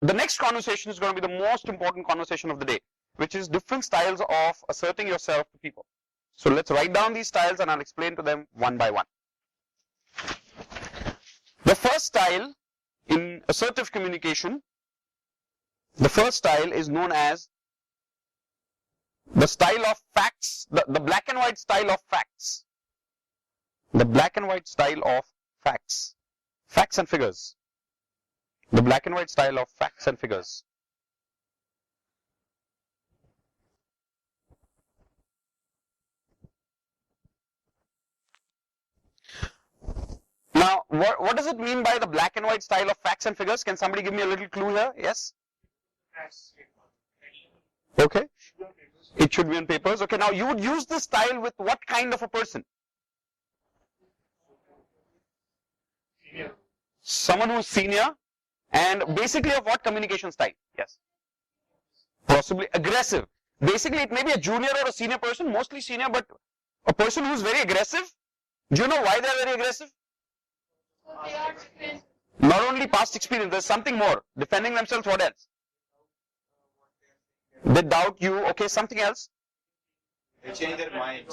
the next conversation is going to be the most important conversation of the day, which is different styles of asserting yourself to people. So let's write down these styles and I'll explain to them one by one. The first style in assertive communication, the first style is known as the style of facts, the black and white style of facts. The black and white style of facts. Facts and figures. The black and white style of facts and figures. Now, what does it mean by the black and white style of facts and figures? Can somebody give me a little clue here? Yes? Okay. It should be on papers. Okay, now you would use this style with what kind of a person? Senior. Someone who is senior, and basically of what communication style? Yes. Possibly aggressive. Basically, it may be a junior or a senior person, mostly senior, but a person who is very aggressive. Do you know why they are very aggressive? They are different. Not only past experience, there's something more. Defending themselves, what else? They doubt you. Okay, something else? They change their mind.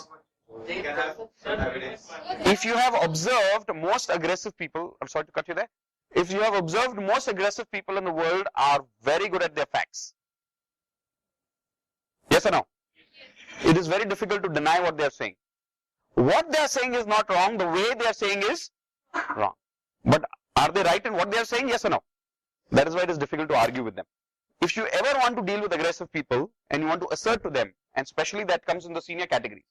They can have some evidence. If you have observed most aggressive people, I'm sorry to cut you there. If you have observed most aggressive people in the world are very good at their facts. Yes or no? It is very difficult to deny what they are saying. What they are saying is not wrong. The way they are saying is wrong. But are they right in what they are saying? Yes or no? That is why it is difficult to argue with them. If you ever want to deal with aggressive people and you want to assert to them, and especially that comes in the senior categories,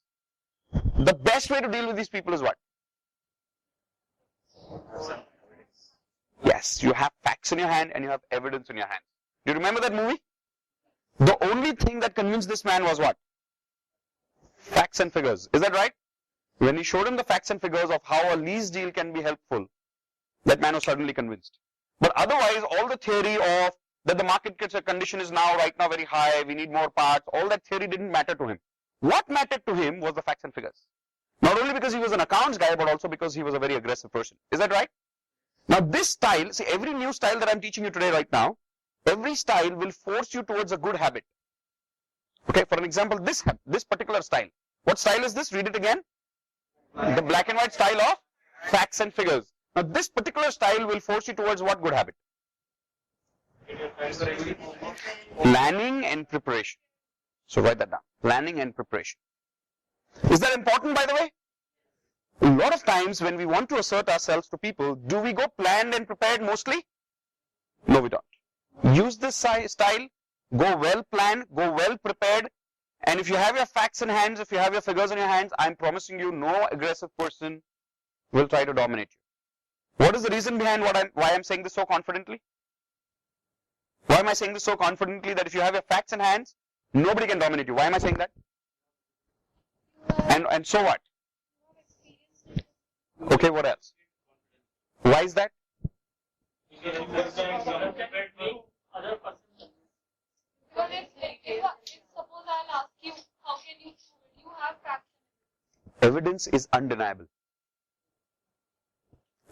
the best way to deal with these people is what? Yes, you have facts in your hand and you have evidence in your hand. Do you remember that movie? The only thing that convinced this man was what? Facts and figures. Is that right? When he showed him the facts and figures of how a lease deal can be helpful, that man was suddenly convinced. But otherwise, all the theory of that the market condition is right now very high, we need more parts, all that theory didn't matter to him. What mattered to him was the facts and figures. Not only because he was an accounts guy, but also because he was a very aggressive person. Is that right? Now this style, see, every new style that I'm teaching you today right now, every style will force you towards a good habit. Okay, for an example, this particular style. What style is this? Read it again. The black and white style of facts and figures. Now this particular style will force you towards what good habit? Planning and preparation. So write that down. Planning and preparation. Is that important, by the way? A lot of times when we want to assert ourselves to people, do we go planned and prepared mostly? No, we don't. Use this style, go well planned, go well prepared, and if you have your facts in hands, if you have your figures in your hands, I'm promising you no aggressive person will try to dominate you. What is the reason behind why I'm saying this so confidently? Why am I saying this so confidently that if you have your facts in hands, nobody can dominate you? Why am I saying that? And so what? Okay, what else? Why is that? Suppose I'll ask you, how can you prove it? You have facts. Evidence is undeniable.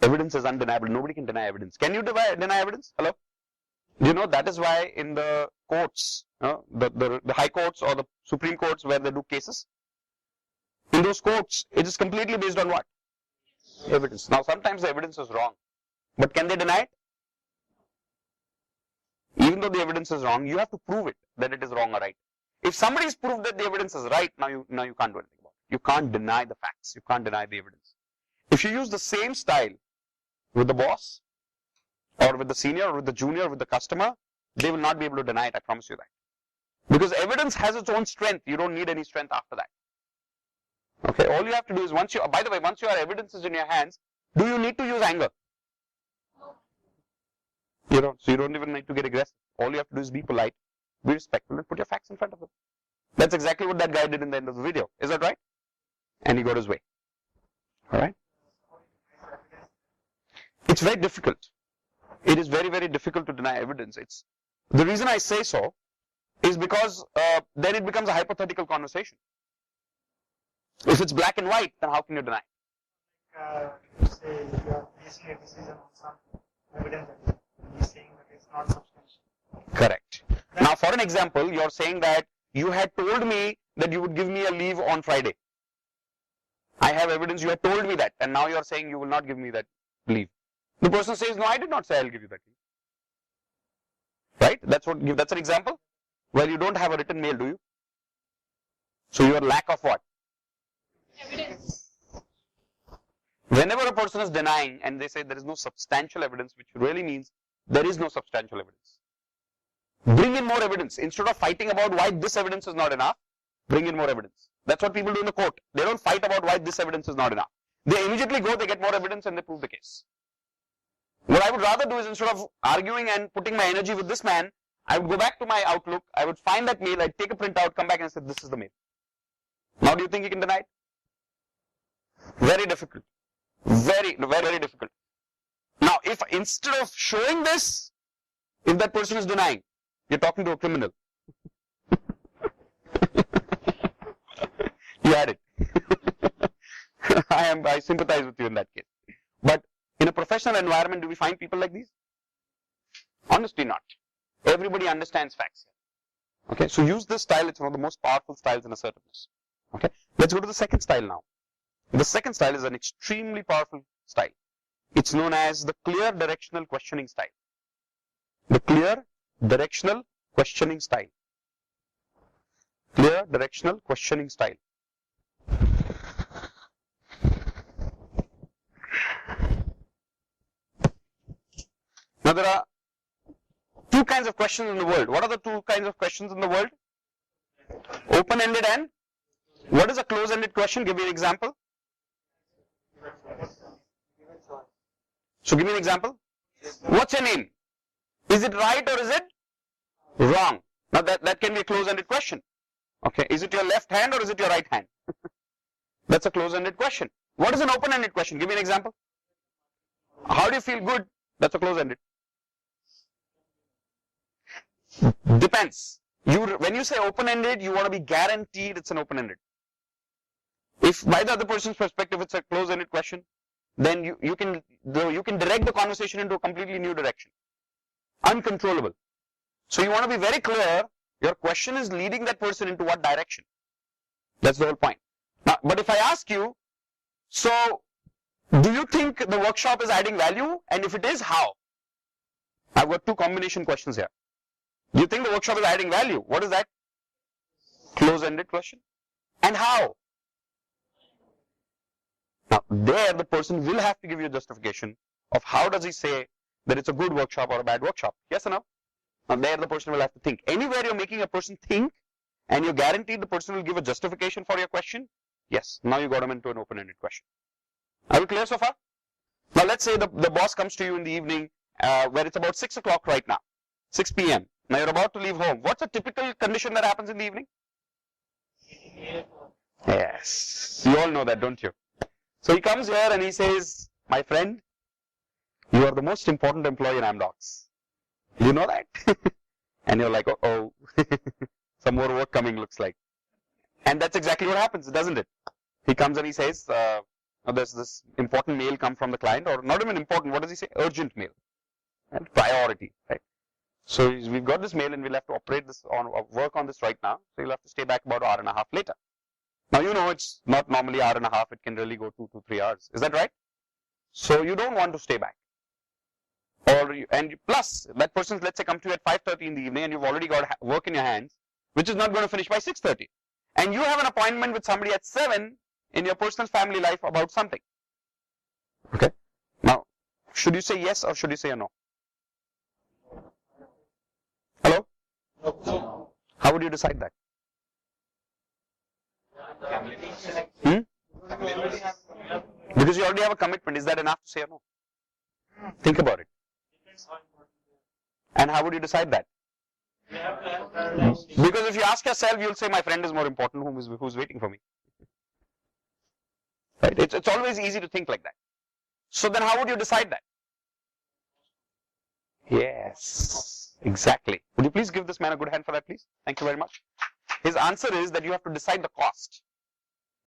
Evidence is undeniable. Nobody can deny evidence. Can you deny evidence? Hello? You know, that is why in the courts, the high courts or the Supreme Courts where they do cases, in those courts, it is completely based on what? Evidence. Now, sometimes the evidence is wrong. But can they deny it? Even though the evidence is wrong, you have to prove it, that it is wrong or right. If somebody has proved that the evidence is right, now you can't do anything about it. You can't deny the facts. You can't deny the evidence. If you use the same style with the boss, or with the senior, or with the junior, or with the customer, they will not be able to deny it, I promise you that. Because evidence has its own strength. You don't need any strength after that. Okay, all you have to do is by the way, once your evidence is in your hands, do you need to use anger? You don't. So you don't even need to get aggressive. All you have to do is be polite, be respectful, and put your facts in front of them. That's exactly what that guy did in the end of the video. Is that right? And he got his way. Alright? It's very difficult. It is very, very difficult to deny evidence. The reason I say so is because then it becomes a hypothetical conversation. If it's black and white, then how can you deny? Say you are basing a decision on some evidence that he is saying that it's not substantial. example, you're saying that you had told me that you would give me a leave on Friday. I have evidence you had told me that, and now you're saying you will not give me that leave. The person says, no, I did not say I'll give you that leave. Right? That's an example. Well, you don't have a written mail, do you? So your lack of what? Evidence. Whenever a person is denying and they say there is no substantial evidence, which really means there is no substantial evidence. Bring in more evidence. Instead of fighting about why this evidence is not enough, bring in more evidence. That's what people do in the court. They don't fight about why this evidence is not enough. They immediately go, they get more evidence and they prove the case. What I would rather do is, instead of arguing and putting my energy with this man, I would go back to my Outlook, I would find that mail, I'd take a printout, come back and say, this is the mail. Now do you think you can deny it? Very difficult. Very, very, very difficult. Now, if instead of showing this, if that person is denying, you're talking to a criminal. You had it. I sympathize with you in that case. But in a professional environment, do we find people like these? Honestly, not. Everybody understands facts. Okay, so use this style. It's one of the most powerful styles in assertiveness. Okay, let's go to the second style now. The second style is an extremely powerful style. It's known as the clear directional questioning style. The clear directional questioning style. Clear directional questioning style. Now there are two kinds of questions in the world. What are the two kinds of questions in the world? Open-ended and what is a close-ended question? Give me an example. So give me an example. What's your name? Is it right or is it wrong? Now that can be a close-ended question. Okay, is it your left hand or is it your right hand? That's a close-ended question. What is an open-ended question? Give me an example. How do you feel? Good. That's a close-ended. Depends. When you say open-ended, you want to be guaranteed it's an open-ended. If by the other person's perspective it's a close-ended question, then you can direct the conversation into a completely new direction. Uncontrollable. So you want to be very clear, your question is leading that person into what direction. That's the whole point. Now, but if I ask you, so do you think the workshop is adding value? And if it is, how? I've got two combination questions here. Do you think the workshop is adding value? What is that? Close-ended question. And how? Now, there the person will have to give you a justification of how does he say that it's a good workshop or a bad workshop. Yes or no? Now, there the person will have to think. Anywhere you're making a person think and you're guaranteed the person will give a justification for your question, yes, now you got him into an open-ended question. Are we clear so far? Now, let's say the boss comes to you in the evening where it's about 6 o'clock right now, 6 p.m. Now, you're about to leave home. What's a typical condition that happens in the evening? Yes, you all know that, don't you? So he comes here and he says, my friend, you are the most important employee in Amdocs. You know that? And you're like, oh, some more work coming looks like. And that's exactly what happens, doesn't it? He comes and he says, there's this important mail come from the client, or not even important, what does he say? Urgent mail. And priority, right? So we've got this mail and we'll have to operate this work on this right now. So you'll have to stay back about an hour and a half later. Now you know it's not normally hour and a half, it can really go 2 to 3 hours. Is that right? So you don't want to stay back. And plus, that person, let's say, come to you at 5:30 in the evening and you've already got work in your hands, which is not going to finish by 6:30. And you have an appointment with somebody at 7 in your personal family life about something. Okay? Now, should you say yes or should you say no? Hello? No. How would you decide that? Because you already have a commitment. Is that enough to say or no? Think about it. And how would you decide that? Because if you ask yourself, you'll say my friend is more important, who's waiting for me. Right? It's always easy to think like that. So then how would you decide that? Yes, exactly. Would you please give this man a good hand for that, please? Thank you very much. His answer is that you have to decide the cost.